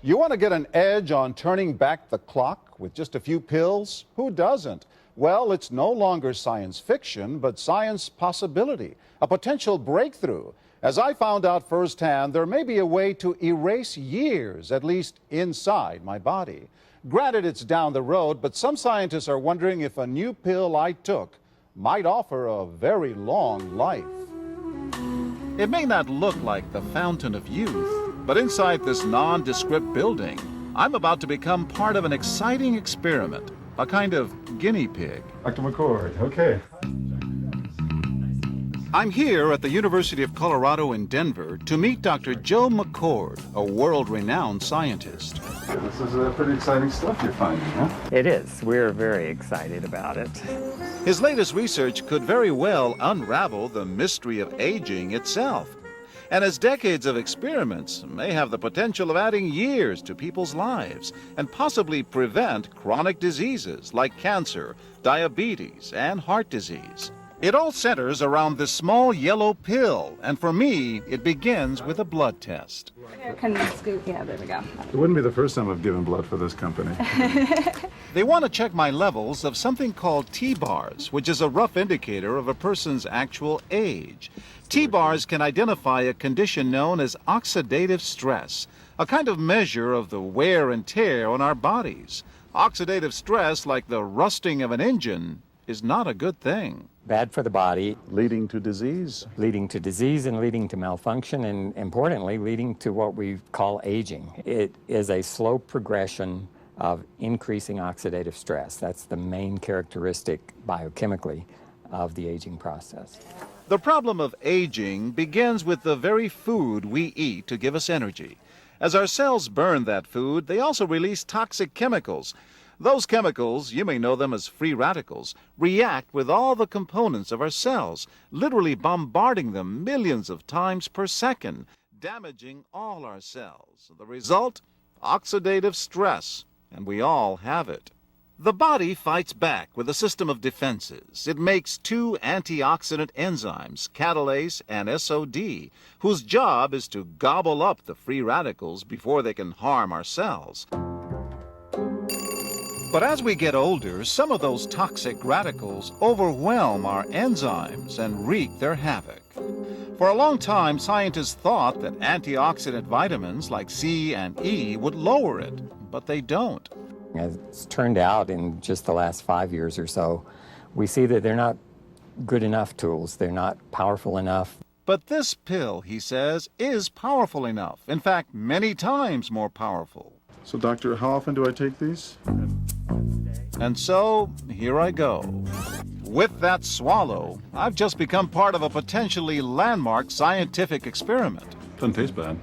You want to get an edge on turning back the clock with just a few pills? Who doesn't? Well, it's no longer science fiction, but science possibility, a potential breakthrough. As I found out firsthand, there may be a way to erase years, at least inside my body. Granted, it's down the road, but some scientists are wondering if a new pill I took might offer a very long life. It may not look like the fountain of youth, but inside this nondescript building, I'm about to become part of an exciting experiment, a kind of guinea pig. Dr. McCord, okay. I'm here at the University of Colorado in Denver to meet Dr. Joe McCord, a world-renowned scientist. This is pretty exciting stuff you're finding, huh? It is. We're very excited about it. His latest research could very well unravel the mystery of aging itself. And his decades of experiments may have the potential of adding years to people's lives and possibly prevent chronic diseases like cancer, diabetes, and heart disease. It all centers around this small yellow pill, and for me, it begins with a blood test. Can you scoop? Yeah, there we go. It wouldn't be the first time I've given blood for this company. They want to check my levels of something called T-bars, which is a rough indicator of a person's actual age. T-bars can identify a condition known as oxidative stress, a kind of measure of the wear and tear on our bodies. Oxidative stress, like the rusting of an engine, is not a good thing. Bad for the body. Leading to disease. Leading to disease and leading to malfunction, and importantly, leading to what we call aging. It is a slow progression of increasing oxidative stress. That's the main characteristic biochemically of the aging process. The problem of aging begins with the very food we eat to give us energy. As our cells burn that food, they also release toxic chemicals. Those chemicals, you may know them as free radicals, react with all the components of our cells, literally bombarding them millions of times per second, damaging all our cells. The result? Oxidative stress, and we all have it. The body fights back with a system of defenses. It makes two antioxidant enzymes, catalase and SOD, whose job is to gobble up the free radicals before they can harm our cells. But as we get older, some of those toxic radicals overwhelm our enzymes and wreak their havoc. For a long time, scientists thought that antioxidant vitamins like C and E would lower it, but they don't. As it's turned out in just the last 5 years or so, we see that they're not good enough tools. They're not powerful enough. But this pill, he says, is powerful enough. In fact, many times more powerful. So, doctor, how often do I take these? And so, here I go. With that swallow, I've just become part of a potentially landmark scientific experiment. Doesn't taste bad.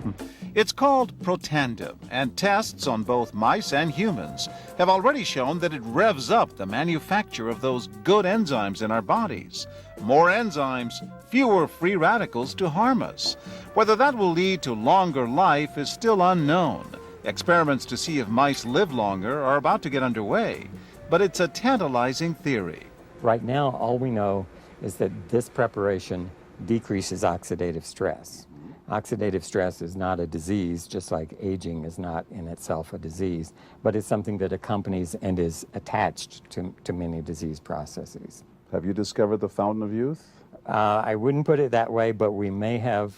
It's called Protandim, and tests on both mice and humans have already shown that it revs up the manufacture of those good enzymes in our bodies. More enzymes, fewer free radicals to harm us. Whether that will lead to longer life is still unknown. Experiments to see if mice live longer are about to get underway, but it's a tantalizing theory. Right now, all we know is that this preparation decreases oxidative stress. Oxidative stress is not a disease, just like aging is not in itself a disease, but it's something that accompanies and is attached to many disease processes. Have you discovered the fountain of youth? I wouldn't put it that way, but we may have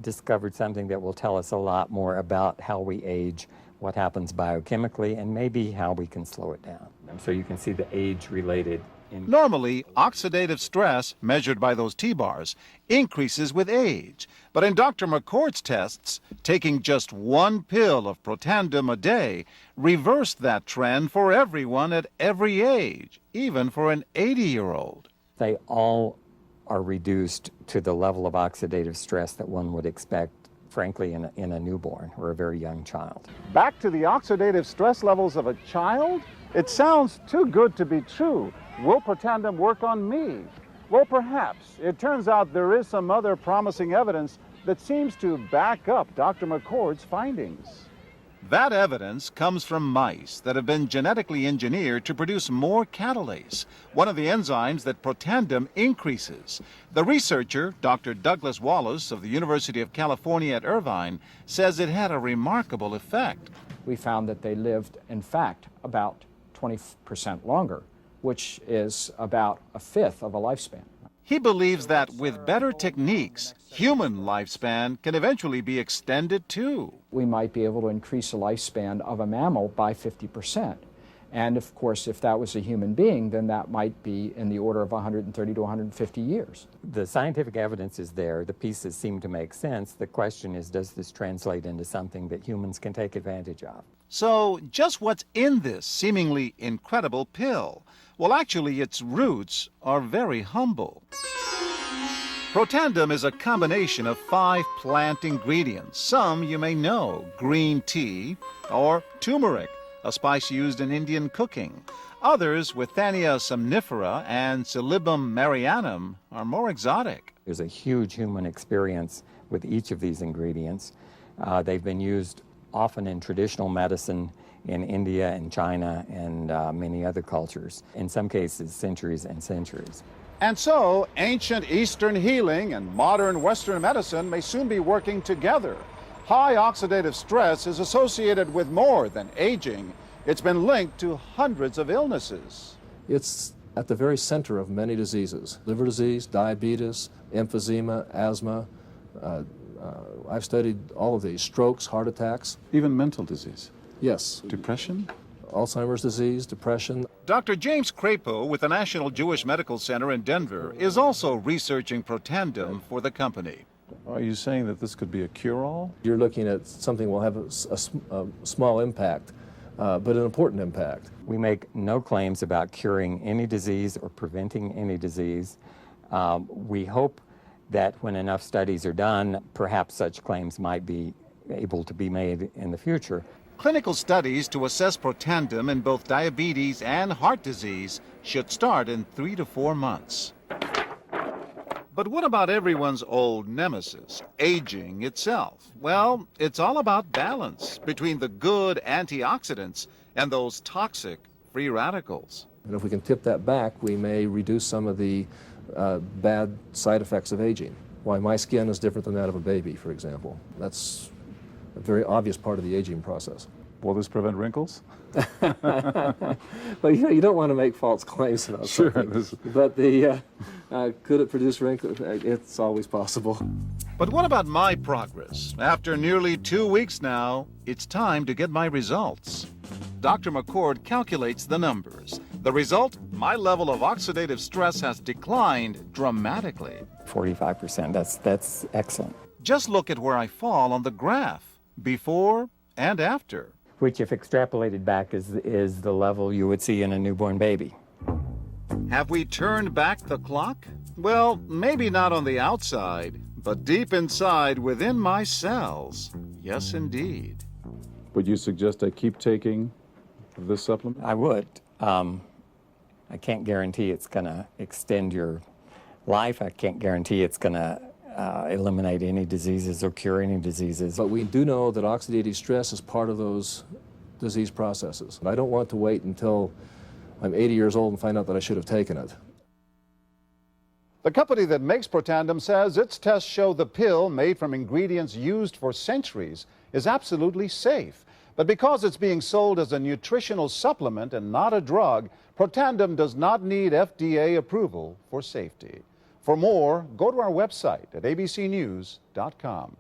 discovered something that will tell us a lot more about how we age, what happens biochemically, and maybe how we can slow it down. So you can see the age-related. Normally, oxidative stress, measured by those T-bars, increases with age. But in Dr. McCord's tests, taking just one pill of Protandim a day reversed that trend for everyone at every age, even for an 80-year-old. They all are reduced to the level of oxidative stress that one would expect, frankly, in a newborn or a very young child. Back to the oxidative stress levels of a child? It sounds too good to be true. Will Protandim work on me? Well, perhaps. It turns out there is some other promising evidence that seems to back up Dr. McCord's findings. That evidence comes from mice that have been genetically engineered to produce more catalase, one of the enzymes that protandem increases. The researcher, Dr. Douglas Wallace of the University of California at Irvine, says it had a remarkable effect. We found that they lived, in fact, about 20% longer, which is about a fifth of a lifespan. He believes that with better techniques, human lifespan can eventually be extended too. We might be able to increase the lifespan of a mammal by 50%. And of course, if that was a human being, then that might be in the order of 130 to 150 years. The scientific evidence is there. The pieces seem to make sense. The question is, does this translate into something that humans can take advantage of? So, just what's in this seemingly incredible pill? Well, actually, its roots are very humble. Protandem is a combination of 5 plant ingredients. Some you may know: green tea or turmeric, a spice used in Indian cooking. Others, Withania somnifera and Silybum marianum, are more exotic. There's a huge human experience with each of these ingredients. They've been used often in traditional medicine in India and China and many other cultures, in some cases centuries and centuries. And so, ancient Eastern healing and modern Western medicine may soon be working together. High oxidative stress is associated with more than aging. It's been linked to hundreds of illnesses. It's at the very center of many diseases: liver disease, diabetes, emphysema, asthma. I've studied all of these: strokes, heart attacks. Even mental disease. Yes. Depression? Alzheimer's disease, depression. Dr. James Crapo with the National Jewish Medical Center in Denver is also researching Protandem for the company. Are you saying that this could be a cure-all? You're looking at something that will have a small impact, but an important impact. We make no claims about curing any disease or preventing any disease. We hope that when enough studies are done, perhaps such claims might be able to be made in the future. Clinical studies to assess Protandem in both diabetes and heart disease should start in 3 to 4 months. But what about everyone's old nemesis, aging itself? Well, it's all about balance between the good antioxidants and those toxic free radicals. And if we can tip that back, we may reduce some of the bad side effects of aging. Why my skin is different than that of a baby, for example. That's a very obvious part of the aging process. Will this prevent wrinkles? Well, you don't want to make false claims about something. But could it produce wrinkles? It's always possible. But what about my progress? After nearly 2 weeks now, it's time to get my results. Dr. McCord calculates the numbers. The result? My level of oxidative stress has declined dramatically. 45%, that's excellent. Just look at where I fall on the graph, before and after. Which, if extrapolated back, is the level you would see in a newborn baby. Have we turned back the clock? Well, maybe not on the outside, but deep inside within my cells. Yes, indeed. Would you suggest I keep taking this supplement? I would. I can't guarantee it's going to extend your life. I can't guarantee it's going to eliminate any diseases or cure any diseases. But we do know that oxidative stress is part of those disease processes. I don't want to wait until I'm 80 years old and find out that I should have taken it. The company that makes Protandem says its tests show the pill, made from ingredients used for centuries, is absolutely safe. But because it's being sold as a nutritional supplement and not a drug, Protandem does not need FDA approval for safety. For more, go to our website at abcnews.com.